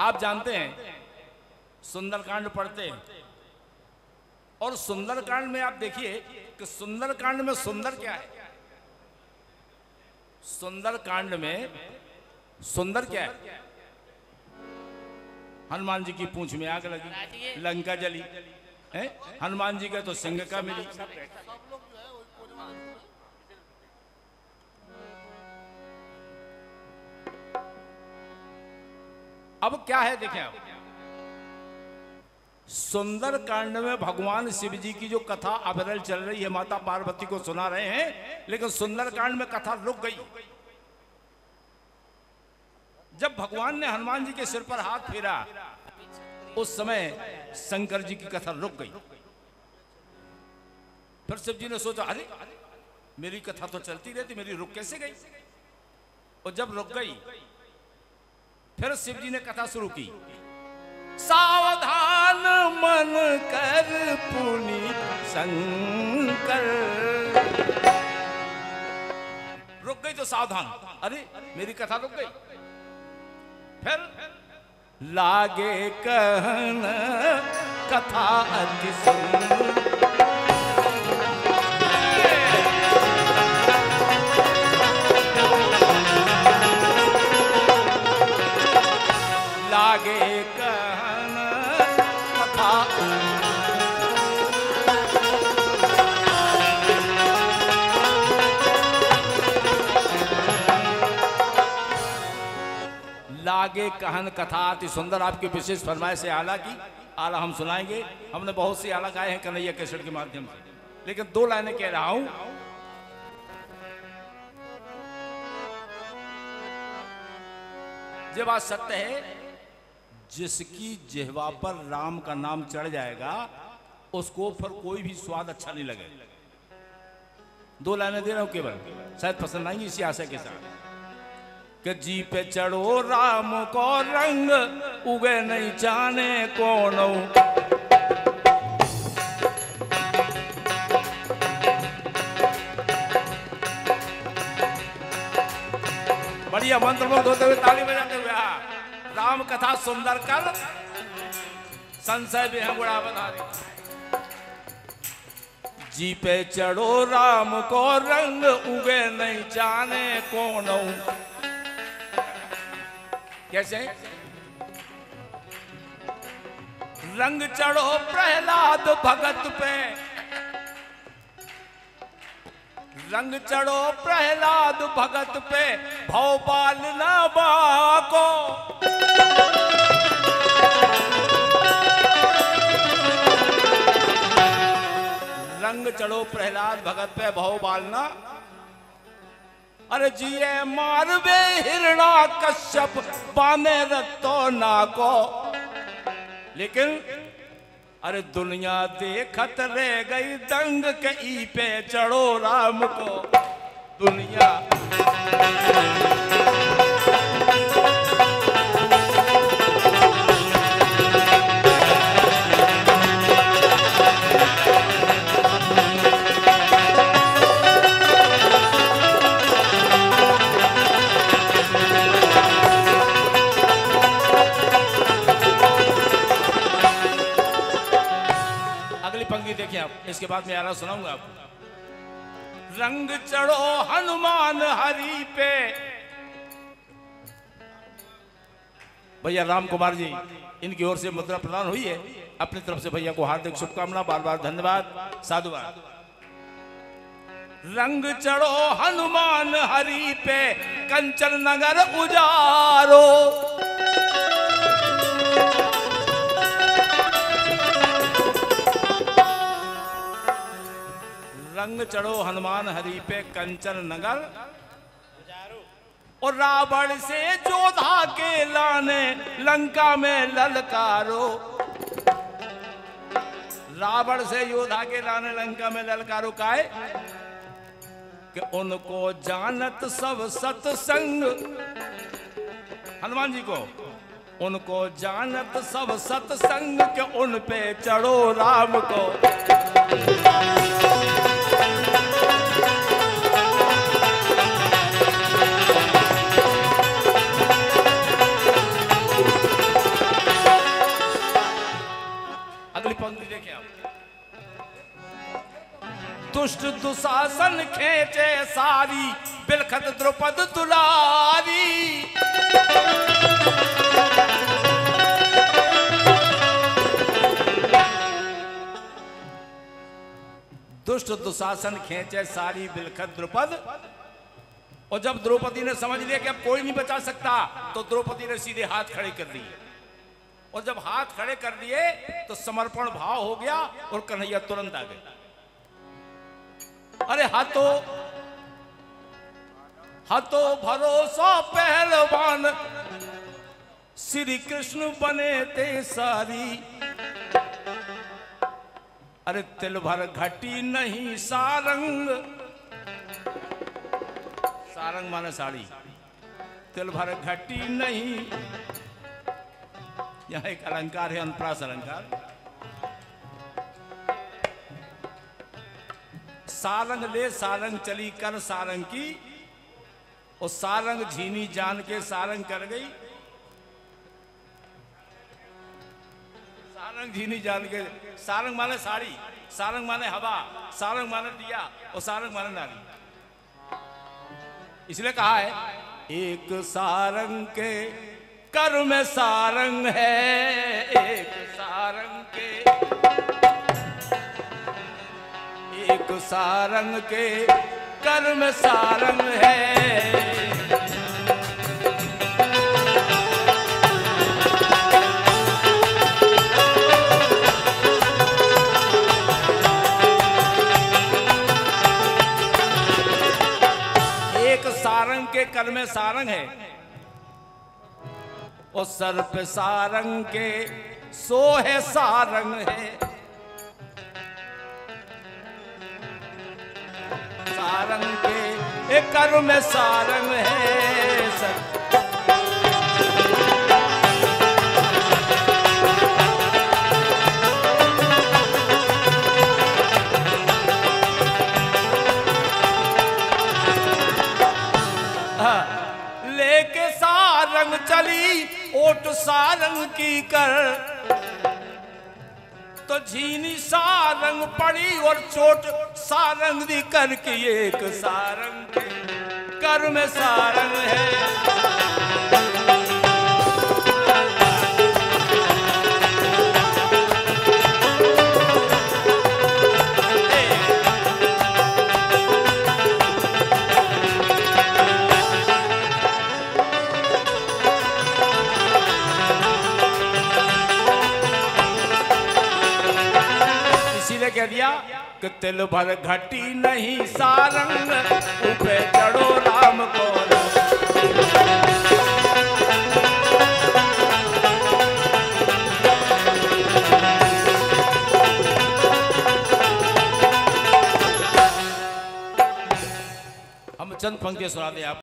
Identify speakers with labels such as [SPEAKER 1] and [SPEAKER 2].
[SPEAKER 1] आप जानते हैं सुंदरकांड पढ़ते हैं और सुंदरकांड में आप देखिए कि सुंदरकांड में सुंदर क्या है। सुंदरकांड में सुंदर क्या है? हनुमान जी की पूंछ में आग लगी, लंका जली है, हनुमान जी का तो सिंह का मिली। अब क्या है देखें, आप सुंदर कांड में भगवान शिव जी की जो कथा अविरल चल रही है, माता पार्वती को सुना रहे हैं, लेकिन सुंदर कांड में कथा रुक गई। जब भगवान ने हनुमान जी के सिर पर हाथ फेरा उस समय शंकर जी की कथा रुक गई। फिर शिव जी ने सोचा, अरे मेरी कथा तो चलती रहती, मेरी रुक कैसे गई? और जब रुक गई फिर शिव जी ने कथा शुरू की। सावधान मन कर पुनि शंकर। रुक गई तो सावधान, अरे मेरी कथा रुक गई। फिर लागे कहन कथा अति सुंदर। लागे कहन कथा लागे कहन कथा अति सुंदर। आपकी विशेष फरमाइश से आला की आला हम सुनाएंगे। हमने बहुत सी आला गाए हैं कन्हैया कैसेट के माध्यम से, लेकिन दो लाइनें कह रहा हूं। ये बात सत्य है, जिसकी जिह्वा पर राम का नाम चढ़ जाएगा उसको फिर कोई भी स्वाद अच्छा नहीं लगेगा। दो लाइनें दे रहा हूं केवल, शायद पसंद आएंगी इसी आशा के साथ कि जी पे चढ़ो राम को रंग उगे नहीं जाने कौन। बढ़िया मंत्रमुग्ध होते हुए ताली बजाते हुए राम कथा सुंदर कर संशय भी है बुढ़ा बता रही। जी पे चढ़ो राम को रंग उगे नहीं जाने कौन। कैसे? रंग चढ़ो प्रहलाद भगत पे, रंग चढ़ो प्रहलाद भगत पे भौपाल न बाको। रंग चढ़ो प्रहलाद भगत पे भौपाल न। अरे जिये मारवे हिरणा कश्यप बाने रतो ना को। लेकिन अरे दुनिया देखत रह गई दंग के ई पे चढ़ो राम को। दुनिया देखिए आप, इसके बाद में आला सुनाऊंगा आपको। रंग चढ़ो हनुमान हरि पे। भैया राम कुमार जी, इनकी ओर से मुद्रा प्रदान हुई है। अपनी तरफ से भैया को हार्दिक शुभकामना, बार बार धन्यवाद, साधुवाद। रंग चढ़ो हनुमान हरि पे कंचन नगर उजारो। रंग चढ़ो हनुमान हरि पे कंचन नगर और रावण से जोधा के लाने लंका में ललकारो। रावण से योधा के लाने लंका में ललकारो काहे कि उनको जानत सब सत्संग। हनुमान जी को उनको जानत सब सत्संग के उन पे चढ़ो राम को। पंक्ति देखें आप। दुष्ट दुशासन खेचे सारी, बिलखत द्रौपद दुलारी। दुष्ट दुशासन खेचे सारी, बिलखत द्रौपद। और जब द्रौपदी ने समझ लिया कि अब कोई नहीं बचा सकता, तो द्रौपदी ने सीधे हाथ खड़े कर दिए। और जब हाथ खड़े कर दिए तो समर्पण भाव हो गया और कन्हैया तुरंत आ गए। अरे हाथों भरोसा पहलवान, श्री कृष्ण बने थे सारी। अरे तिल भर घटी नहीं सारंग, सारंग माने साड़ी, तिल भर घटी नहीं। यहां एक अलंकार है, अनुप्रास अलंकार। सारंग ले सारंग चली कर सारंग की, और सारंग झीनी जान के सारंग कर गई। सारंग झीनी जान के, सारंग माने साड़ी, सारंग माने हवा, सारंग माने दिया, और सारंग माने नारी। इसलिए कहा है एक सारंग के कर में सारंग है, एक सारंग के, एक सारंग के कर में सारंग है। एक सारंग के कर में सारंग है, और सर पे सारंग के सोहे सारंग है। सारंग के एक कर में सारंग है सर। लेके सारंग चली ओट सारंग की कर, तो झीनी सारंग पड़ी और चोट सारंग दी कर की। एक सारंग कर में सारंग है। कह दिया कि तिल भर घटी नहीं सारंग, ऊपे चढ़ो राम को। हम चंद पंक्तियां सुना दें आप।